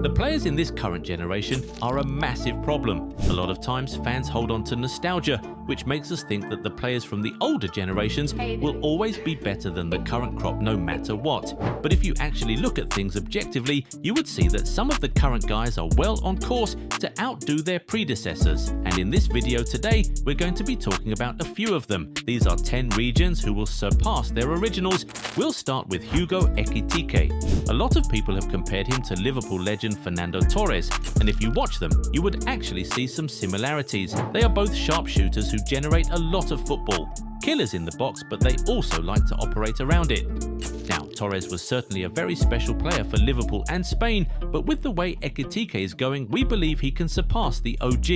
The players in this current generation are a massive problem. A lot of times fans hold on to nostalgia, which makes us think that the players from the older generations will always be better than the current crop no matter what. But if you actually look at things objectively, you would see that some of the current guys are well on course to outdo their predecessors. And in this video today, we're going to be talking about a few of them. These are 10 regions who will surpass their originals. We'll start with Hugo Ekitike. A lot of people have compared him to Liverpool legend Fernando Torres, and if you watch them, you would actually see some similarities. They are both sharpshooters who generate a lot of football. Killers in the box, but they also like to operate around it. Now, Torres was certainly a very special player for Liverpool and Spain, but with the way Ekitike is going, we believe he can surpass the OG.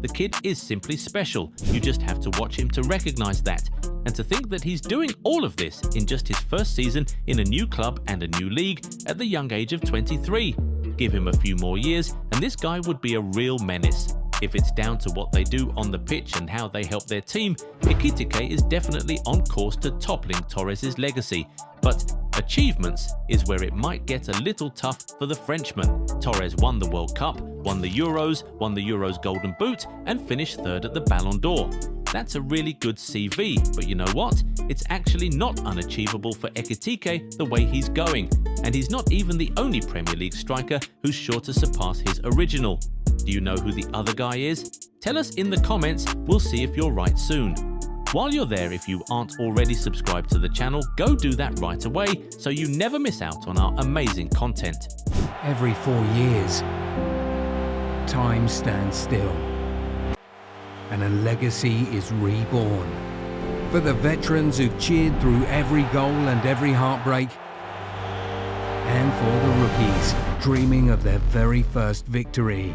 The kid is simply special. You just have to watch him to recognize that. And to think that he's doing all of this in just his first season in a new club and a new league at the young age of 23. Give him a few more years and this guy would be a real menace. If it's down to what they do on the pitch and how they help their team, Ekitike is definitely on course to toppling Torres' legacy. But achievements is where it might get a little tough for the Frenchman. Torres won the World Cup, won the Euros Golden Boot and finished third at the Ballon d'Or. That's a really good CV, but you know what? It's actually not unachievable for Ekitike the way he's going. And he's not even the only Premier League striker who's sure to surpass his original. Do you know who the other guy is? Tell us in the comments, we'll see if you're right soon. While you're there, if you aren't already subscribed to the channel, go do that right away so you never miss out on our amazing content. Every 4 years, time stands still, and a legacy is reborn. For the veterans who've cheered through every goal and every heartbreak, and for the rookies dreaming of their very first victory.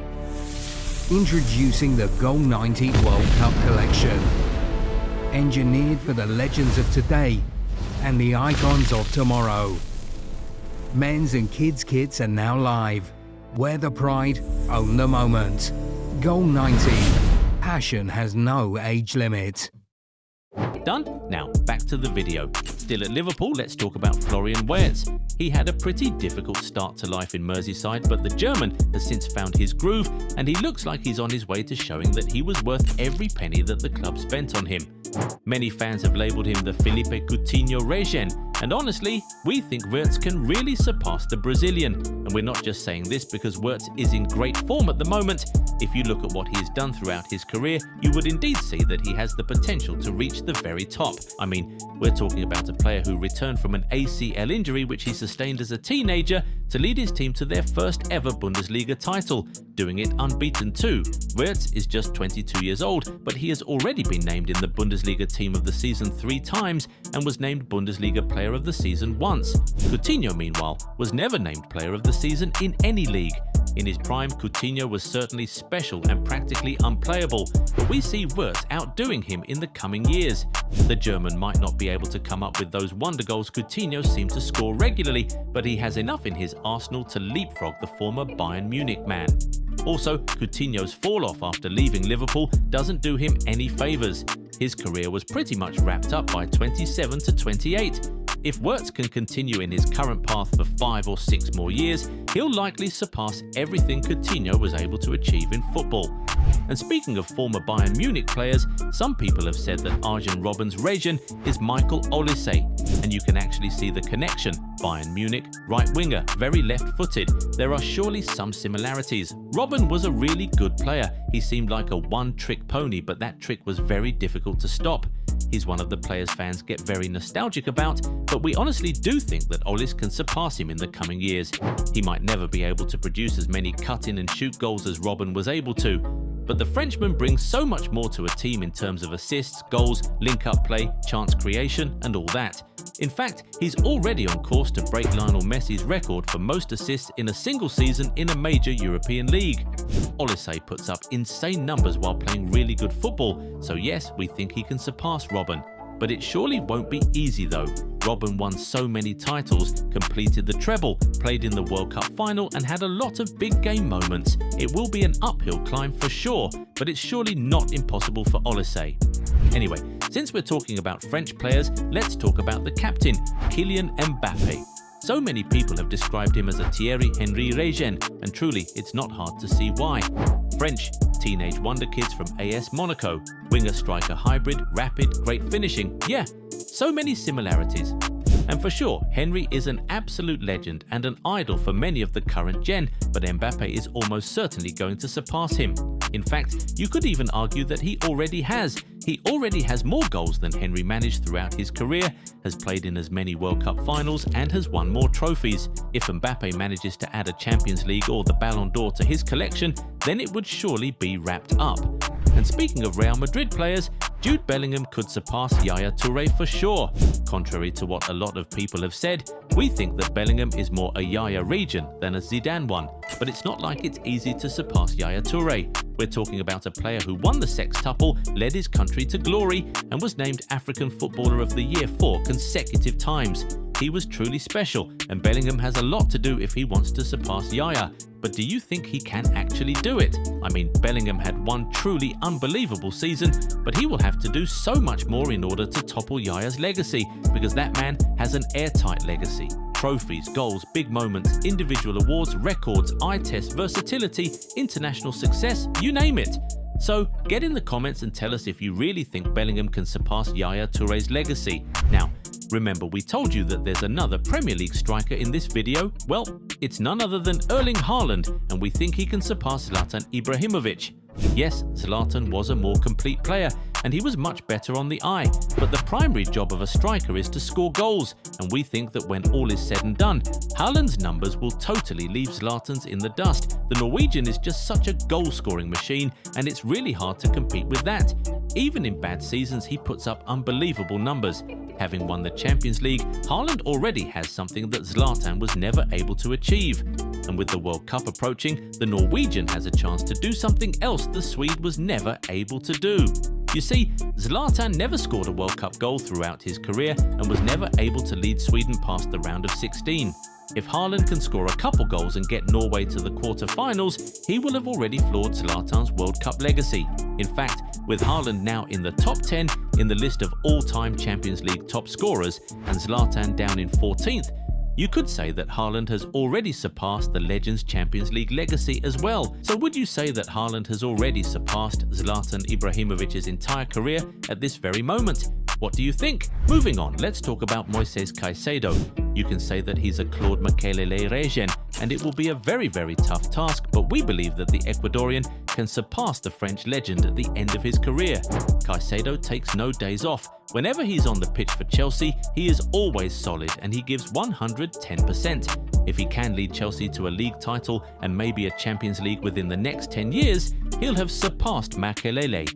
Introducing the Goal 90 World Cup Collection. Engineered for the legends of today and the icons of tomorrow. Men's and kids' kits are now live. Wear the pride, own the moment. Goal 90. Passion has no age limit. Done? Now back to the video. Still at Liverpool, let's talk about Florian Wirtz. He had a pretty difficult start to life in Merseyside, but the German has since found his groove and he looks like he's on his way to showing that he was worth every penny that the club spent on him. Many fans have labelled him the Philippe Coutinho Regens, and honestly, we think Wirtz can really surpass the Brazilian. And we're not just saying this because Wirtz is in great form at the moment. If you look at what he has done throughout his career, you would indeed see that he has the potential to reach the very top. I mean, we're talking about a player who returned from an ACL injury which he sustained as a teenager to lead his team to their first ever Bundesliga title, doing it unbeaten too. Wirtz is just 22 years old, but he has already been named in the Bundesliga Team of the Season 3 times and was named Bundesliga Player of the Season once. Coutinho, meanwhile, was never named Player of the Season in any league. In his prime, Coutinho was certainly special and practically unplayable, but we see Wirtz outdoing him in the coming years. The German might not be able to come up with those wonder goals Coutinho seemed to score regularly, but he has enough in his arsenal to leapfrog the former Bayern Munich man. Also, Coutinho's fall-off after leaving Liverpool doesn't do him any favours. His career was pretty much wrapped up by 27 to 28. If Wirtz can continue in his current path for 5 or 6 more years, he'll likely surpass everything Coutinho was able to achieve in football. And speaking of former Bayern Munich players, some people have said that Arjen Robben's Regens is Michael Olise, and you can actually see the connection. Bayern Munich, right winger, very left-footed. There are surely some similarities. Robben was a really good player. He seemed like a one-trick pony, but that trick was very difficult to stop. He's one of the players fans get very nostalgic about, but we honestly do think that Olise can surpass him in the coming years. He might never be able to produce as many cut-in and shoot goals as Robben was able to, but the Frenchman brings so much more to a team in terms of assists, goals, link-up play, chance creation, and all that. In fact, he's already on course to break Lionel Messi's record for most assists in a single season in a major European league. Olise puts up insane numbers while playing really good football, so yes, we think he can surpass Robben. But it surely won't be easy though. Robben won so many titles, completed the treble, played in the World Cup final and had a lot of big game moments. It will be an uphill climb for sure, but it's surely not impossible for Olise. Anyway, since we're talking about French players, let's talk about the captain, Kylian Mbappe. So many people have described him as a Thierry Henry Regens, and truly, it's not hard to see why. French, teenage wonder kids from AS Monaco, winger-striker hybrid, rapid, great finishing, yeah, so many similarities. And for sure, Henry is an absolute legend and an idol for many of the current gen, but Mbappe is almost certainly going to surpass him. In fact, you could even argue that he already has. He already has more goals than Henry managed throughout his career, has played in as many World Cup finals and has won more trophies. If Mbappe manages to add a Champions League or the Ballon d'Or to his collection, then it would surely be wrapped up. And speaking of Real Madrid players, Jude Bellingham could surpass Yaya Toure for sure. Contrary to what a lot of people have said, we think that Bellingham is more a Yaya region than a Zidane one. But it's not like it's easy to surpass Yaya Toure. We're talking about a player who won the sextuple, led his country to glory, and was named African Footballer of the Year 4 consecutive times. He was truly special, and Bellingham has a lot to do if he wants to surpass Yaya. But do you think he can actually do it? I mean, Bellingham had one truly unbelievable season, but he will have to do so much more in order to topple Yaya's legacy, because that man has an airtight legacy. Trophies, goals, big moments, individual awards, records, eye test, versatility, international success, you name it. So get in the comments and tell us if you really think Bellingham can surpass Yaya Toure's legacy. Now, remember we told you that there's another Premier League striker in this video? Well, it's none other than Erling Haaland, and we think he can surpass Zlatan Ibrahimovic. Yes, Zlatan was a more complete player, and he was much better on the eye, but the primary job of a striker is to score goals, and we think that when all is said and done, Haaland's numbers will totally leave Zlatan's in the dust. The Norwegian is just such a goal-scoring machine, and it's really hard to compete with that. Even in bad seasons, he puts up unbelievable numbers. Having won the Champions League, Haaland already has something that Zlatan was never able to achieve. And with the World Cup approaching, the Norwegian has a chance to do something else the Swede was never able to do. You see, Zlatan never scored a World Cup goal throughout his career and was never able to lead Sweden past the round of 16. If Haaland can score a couple goals and get Norway to the quarter-finals, he will have already floored Zlatan's World Cup legacy. In fact, with Haaland now in the top 10 in the list of all-time Champions League top scorers and Zlatan down in 14th, you could say that Haaland has already surpassed the Legends Champions League legacy as well. So would you say that Haaland has already surpassed Zlatan Ibrahimovic's entire career at this very moment? What do you think? Moving on, let's talk about Moises Caicedo. You can say that he's a Claude Makelele Regens, and it will be a very, very tough task, but we believe that the Ecuadorian can surpass the French legend at the end of his career. Caicedo takes no days off. Whenever he's on the pitch for Chelsea, he is always solid and he gives 110%. If he can lead Chelsea to a league title and maybe a Champions League within the next 10 years, he'll have surpassed Makelele.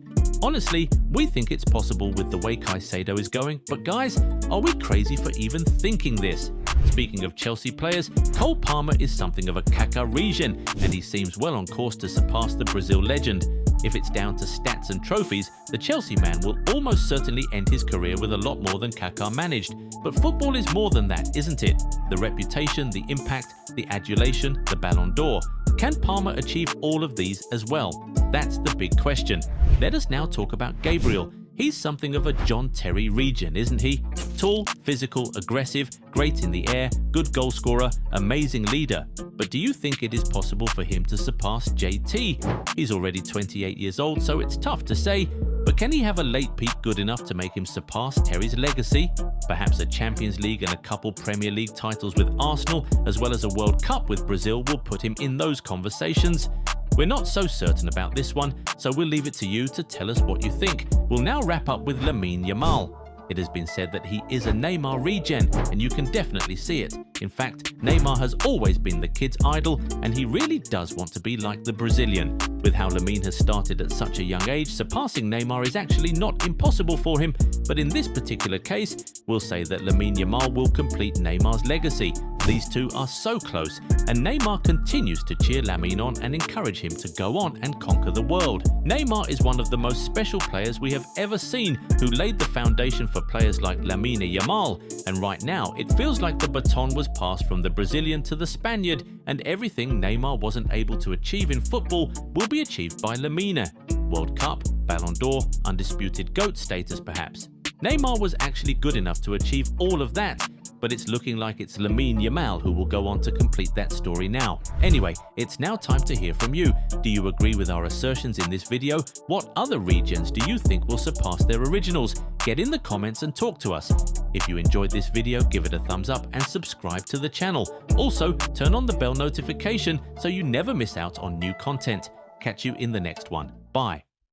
Honestly, we think it's possible with the way Caicedo is going, but guys, are we crazy for even thinking this? Speaking of Chelsea players, Cole Palmer is something of a Kaka region, and he seems well on course to surpass the Brazil legend. If it's down to stats and trophies, the Chelsea man will almost certainly end his career with a lot more than Kaka managed. But football is more than that, isn't it? The reputation, the impact, the adulation, the Ballon d'Or. Can Palmer achieve all of these as well? That's the big question. Let us now talk about Gabriel. He's something of a John Terry region, isn't he? Tall, physical, aggressive, great in the air, good goal scorer, amazing leader. But do you think it is possible for him to surpass JT? He's already 28 years old, so it's tough to say. But can he have a late peak good enough to make him surpass Terry's legacy? Perhaps a Champions League and a couple Premier League titles with Arsenal, as well as a World Cup with Brazil, will put him in those conversations. We're not so certain about this one, so we'll leave it to you to tell us what you think. We'll now wrap up with Lamine Yamal. It has been said that he is a Neymar regen, and you can definitely see it. In fact, Neymar has always been the kid's idol, and he really does want to be like the Brazilian. With how Lamine has started at such a young age, surpassing Neymar is actually not impossible for him, but in this particular case, we'll say that Lamine Yamal will complete Neymar's legacy. These two are so close, and Neymar continues to cheer Lamine on and encourage him to go on and conquer the world. Neymar is one of the most special players we have ever seen, who laid the foundation for players like Lamine Yamal, and right now it feels like the baton was passed from the Brazilian to the Spaniard, and everything Neymar wasn't able to achieve in football will be achieved by Lamine. World Cup, Ballon d'Or, undisputed GOAT status perhaps. Neymar was actually good enough to achieve all of that, but it's looking like it's Yamal who will go on to complete that story now. Anyway, it's now time to hear from you. Do you agree with our assertions in this video? What other regions do you think will surpass their originals? Get in the comments and talk to us. If you enjoyed this video, give it a thumbs up and subscribe to the channel. Also, turn on the bell notification so you never miss out on new content. Catch you in the next one. Bye.